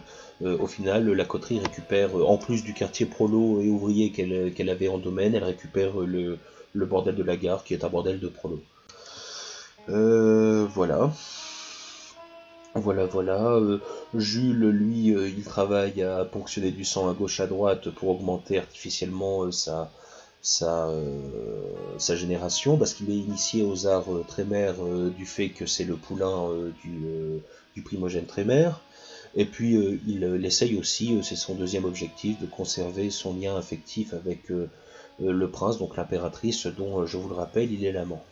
au final, la coterie récupère, en plus du quartier prolo et ouvrier qu'elle avait en domaine, elle récupère le bordel de la gare, qui est un bordel de prolo. Voilà. Voilà. Jules, lui, il travaille à ponctionner du sang à gauche à droite pour augmenter artificiellement sa génération, parce qu'il est initié aux arts Trémère du fait que c'est le poulain du primogène Trémère. Et puis il essaye aussi, c'est son deuxième objectif, de conserver son lien affectif avec le prince, donc l'impératrice, dont je vous le rappelle, il est l'amant.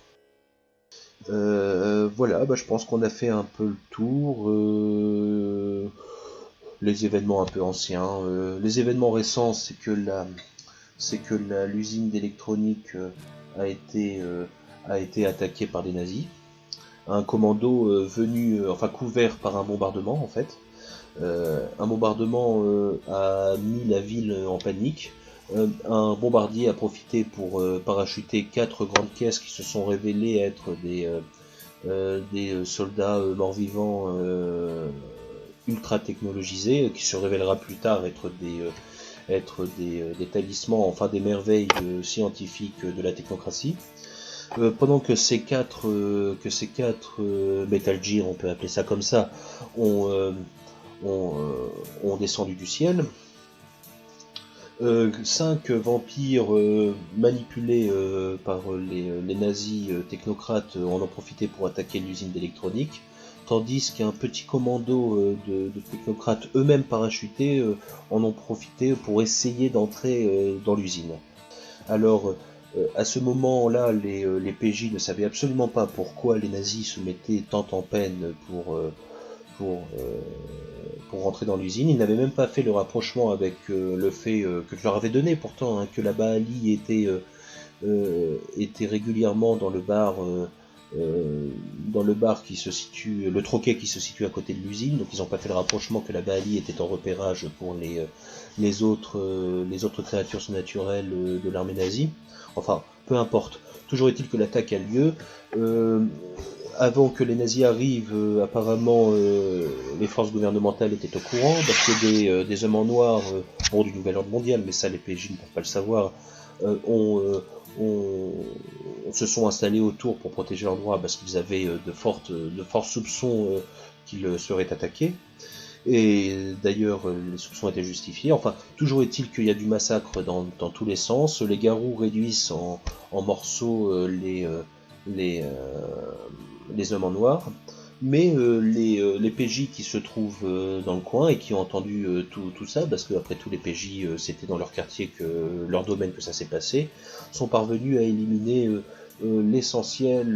Voilà, je pense qu'on a fait un peu le tour. Les événements un peu anciens. Les événements récents, c'est que l'usine d'électronique a été attaquée par les nazis. Un commando enfin couvert par un bombardement en fait. Un bombardement a mis la ville en panique. Un bombardier a profité pour parachuter 4 grandes caisses qui se sont révélées être des soldats morts-vivants ultra technologisés, qui se révélera plus tard être des talismans, enfin des merveilles scientifiques de la technocratie. Pendant que ces quatre Metal Gear, on peut appeler ça comme ça, ont descendu du ciel. 5 vampires manipulés par les nazis technocrates en ont profité pour attaquer l'usine d'électronique, tandis qu'un petit commando de technocrates eux-mêmes parachutés en ont profité pour essayer d'entrer dans l'usine. Alors, à ce moment-là, les PJ ne savaient absolument pas pourquoi les nazis se mettaient tant en peine pour, euh, pour rentrer dans l'usine. Ils n'avaient même pas fait le rapprochement avec le fait que je leur avais donné pourtant, hein, que la Baali était régulièrement dans le bar qui se situe, le troquet qui se situe à côté de l'usine. Donc ils n'ont pas fait le rapprochement que la Baali était en repérage pour les autres créatures surnaturelles de l'armée nazie. Enfin, peu importe. Toujours est-il que l'attaque a lieu. avant que les nazis arrivent, apparemment, les forces gouvernementales étaient au courant, parce que des hommes en noir, bon, du nouvel ordre mondial, mais ça les PJ ne peuvent pas le savoir, ont, se sont installés autour pour protéger leurs droits, parce qu'ils avaient de forts soupçons qu'ils seraient attaqués. Et d'ailleurs, les soupçons étaient justifiés. Enfin, toujours est-il qu'il y a du massacre dans tous les sens. Les garous réduisent en morceaux les, les hommes en noir. Mais les PJ qui se trouvent dans le coin et qui ont entendu tout ça, parce qu'après tout les PJ c'était dans leur quartier, leur domaine que ça s'est passé, sont parvenus à éliminer l'essentiel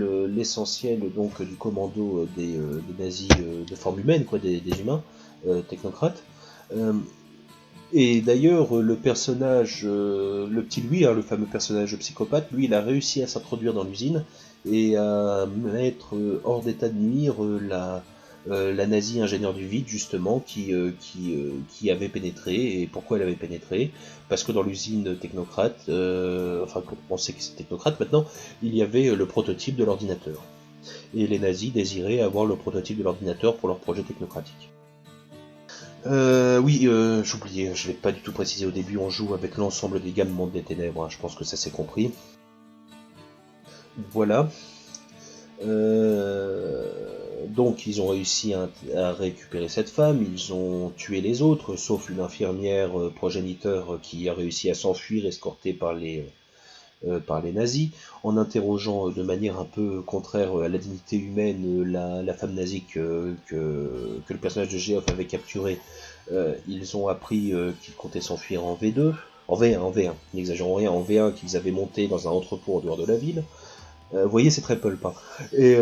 donc du commando des nazis de forme humaine, quoi, des humains technocrates. Et d'ailleurs, le personnage, le petit Louis, hein, le fameux personnage psychopathe, lui, il a réussi à s'introduire dans l'usine et à mettre hors d'état de nuire la nazie ingénieure du vide, justement, qui avait pénétré. Et pourquoi elle avait pénétré? Parce que dans l'usine technocrate, enfin, on sait que c'est technocrate maintenant, il y avait le prototype de l'ordinateur. Et les nazis désiraient avoir le prototype de l'ordinateur pour leur projet technocratique. Oui, j'oubliais, je l'ai pas du tout précisé au début, on joue avec l'ensemble des gammes Monde des Ténèbres, hein, je pense que ça s'est compris. Voilà. Donc ils ont réussi à récupérer cette femme, ils ont tué les autres, sauf une infirmière progéniteur qui a réussi à s'enfuir, escortée par les nazis, en interrogeant de manière un peu contraire à la dignité humaine la femme nazie que le personnage de Geoff avait capturée. Ils ont appris qu'ils comptaient s'enfuir en V2, en V1, n'exagérons rien, en V1 qu'ils avaient monté dans un entrepôt en dehors de la ville. Vous voyez, c'est très pulp. Hein. Et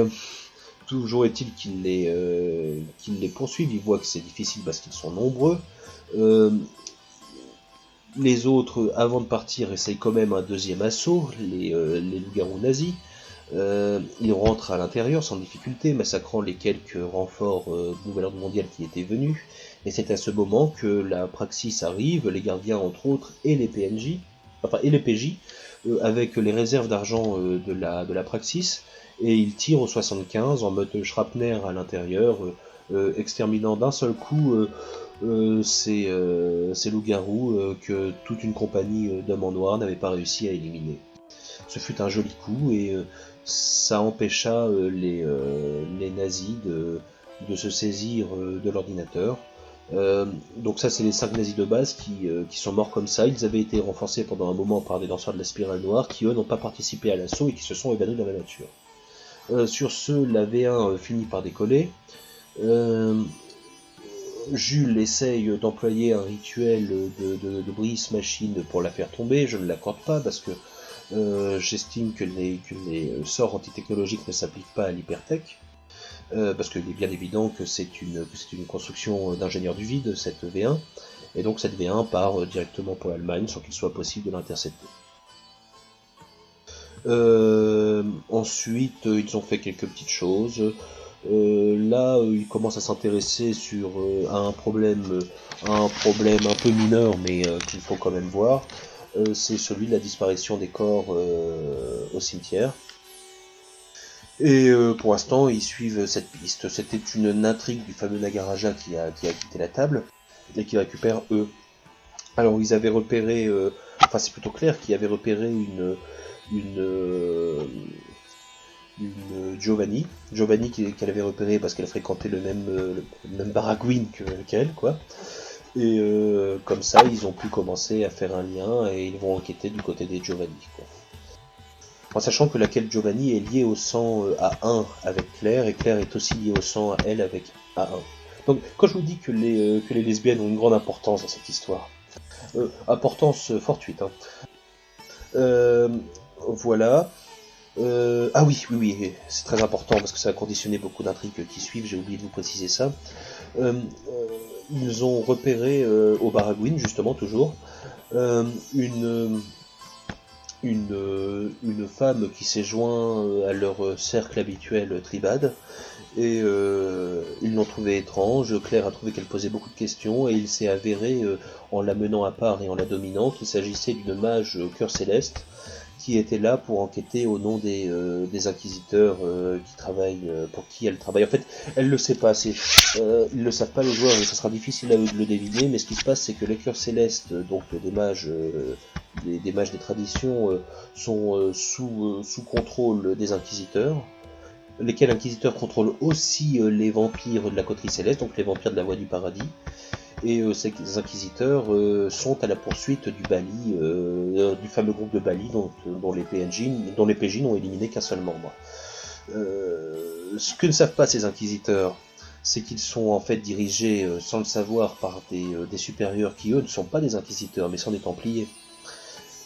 toujours est-il qu'ils les poursuivent, ils voient que c'est difficile parce qu'ils sont nombreux. Les autres, avant de partir, essayent quand même un deuxième assaut, les loups-garous nazis. Ils rentrent à l'intérieur sans difficulté, massacrant les quelques renforts du Nouvel Ordre Mondial qui étaient venus. Et c'est à ce moment que la Praxis arrive, les gardiens entre autres, et les PNJ, enfin et les PJ, avec les réserves d'argent de la Praxis, et ils tirent au 75 en mode Shrapner à l'intérieur, exterminant d'un seul coup ces loups-garous que toute une compagnie d'hommes en noir n'avait pas réussi à éliminer. Ce fut un joli coup et ça empêcha les nazis de se saisir de l'ordinateur. Donc ça c'est les 5 nazis de base qui sont morts comme ça. Ils avaient été renforcés pendant un moment par des lanceurs de la spirale noire qui eux n'ont pas participé à l'assaut et qui se sont évanouis dans la nature. Sur ce, la V1 finit par décoller. Jules essaye d'employer un rituel de brise machine pour la faire tomber. Je ne l'accorde pas parce que j'estime que les sorts antitechnologiques ne s'appliquent pas à l'hypertech. Parce qu'il est bien évident que c'est une construction d'ingénieur du vide, cette V1, et donc cette V1 part directement pour l'Allemagne sans qu'il soit possible de l'intercepter. Ensuite, ils ont fait quelques petites choses. Là, ils commencent à s'intéresser à un problème un peu mineur, mais qu'il faut quand même voir. C'est celui de la disparition des corps au cimetière. Et pour l'instant, ils suivent cette piste. C'était une intrigue du fameux Nagaraja qui a quitté la table et qui récupère eux. Alors, ils avaient repéré, enfin c'est plutôt clair qu'ils avaient repéré une Giovanni qu'elle avait repéré parce qu'elle fréquentait le même baragouine qu'elle, quoi. Et comme ça, ils ont pu commencer à faire un lien et ils vont enquêter du côté des Giovanni, quoi. En sachant que la quête Giovanni est liée au sang A1 avec Claire, et Claire est aussi liée au sang à elle avec A1. Donc quand je vous dis que les lesbiennes ont une grande importance dans cette histoire, importance fortuite, hein. Voilà. Ah oui, c'est très important parce que ça a conditionné beaucoup d'intrigues qui suivent, j'ai oublié de vous préciser ça. Ils ont repéré au Baragouin, justement, toujours, une une femme qui s'est joint à leur cercle habituel tribade, et ils l'ont trouvé étrange. Claire a trouvé qu'elle posait beaucoup de questions, et il s'est avéré, en la menant à part et en la dominant, qu'il s'agissait d'une mage au cœur céleste, qui était là pour enquêter au nom des inquisiteurs qui travaillent, pour qui elle travaille. En fait, elle le sait pas, ils le savent pas les joueurs, et ça sera difficile à eux de le deviner, mais ce qui se passe, c'est que les cœurs célestes, donc des mages, des mages des traditions, sont sous contrôle des inquisiteurs, lesquels inquisiteurs contrôlent aussi les vampires de la coterie céleste, donc les vampires de la voie du paradis, et ces inquisiteurs sont à la poursuite du Bali, du fameux groupe de Bali dont les PJ n'ont éliminé qu'un seul membre. Ce que ne savent pas ces inquisiteurs, c'est qu'ils sont en fait dirigés, sans le savoir, par des supérieurs qui eux ne sont pas des inquisiteurs mais sont des templiers,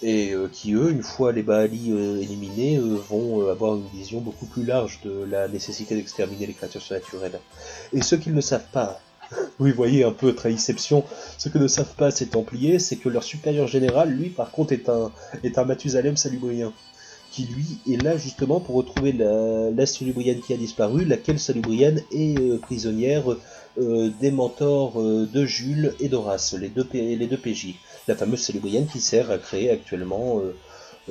et qui eux, une fois les Baali éliminés, vont avoir une vision beaucoup plus large de la nécessité d'exterminer les créatures surnaturelles. Et ce qu'ils ne savent pas, oui, vous voyez un peu trahiception. Ce que ne savent pas ces Templiers, c'est que leur supérieur général, lui, par contre, est un Mathusalem salubrien, qui lui est là justement pour retrouver la salubrienne qui a disparu, laquelle salubrienne est prisonnière des mentors de Jules et d'Horace, les deux PJ. La fameuse salubrienne qui sert à créer actuellement,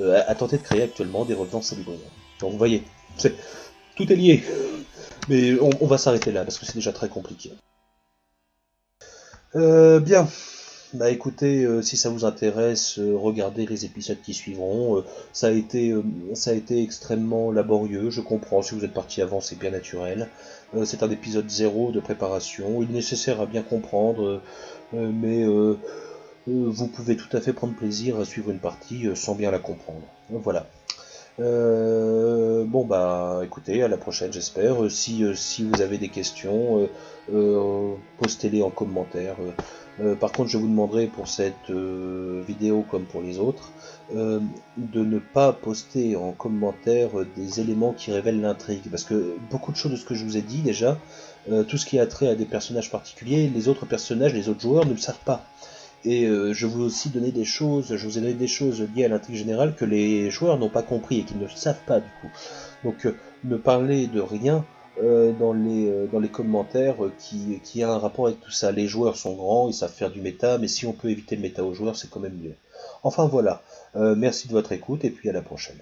à tenter de créer actuellement des revenants salubriens. Donc vous voyez, tout est lié. Mais on va s'arrêter là parce que c'est déjà très compliqué. Bien. Bah écoutez, si ça vous intéresse, regardez les épisodes qui suivront. Ça a été extrêmement laborieux, je comprends, si vous êtes parti avant, c'est bien naturel. C'est un épisode zéro de préparation, il est nécessaire à bien comprendre, mais vous pouvez tout à fait prendre plaisir à suivre une partie sans bien la comprendre. Voilà. Bon bah écoutez, à la prochaine j'espère. Si vous avez des questions, postez-les en commentaire. Par contre, je vous demanderai pour cette vidéo comme pour les autres, de ne pas poster en commentaire des éléments qui révèlent l'intrigue, parce que beaucoup de choses de ce que je vous ai dit déjà, tout ce qui a trait à des personnages particuliers, les autres personnages, les autres joueurs ne le savent pas. Et je vous ai aussi donné des choses, je vous ai donné des choses liées à l'intrigue générale que les joueurs n'ont pas compris et qu'ils ne savent pas du coup. Donc ne parlez de rien dans les commentaires qui a un rapport avec tout ça. Les joueurs sont grands, ils savent faire du méta, mais si on peut éviter le méta aux joueurs, c'est quand même mieux. Enfin voilà, merci de votre écoute et puis à la prochaine.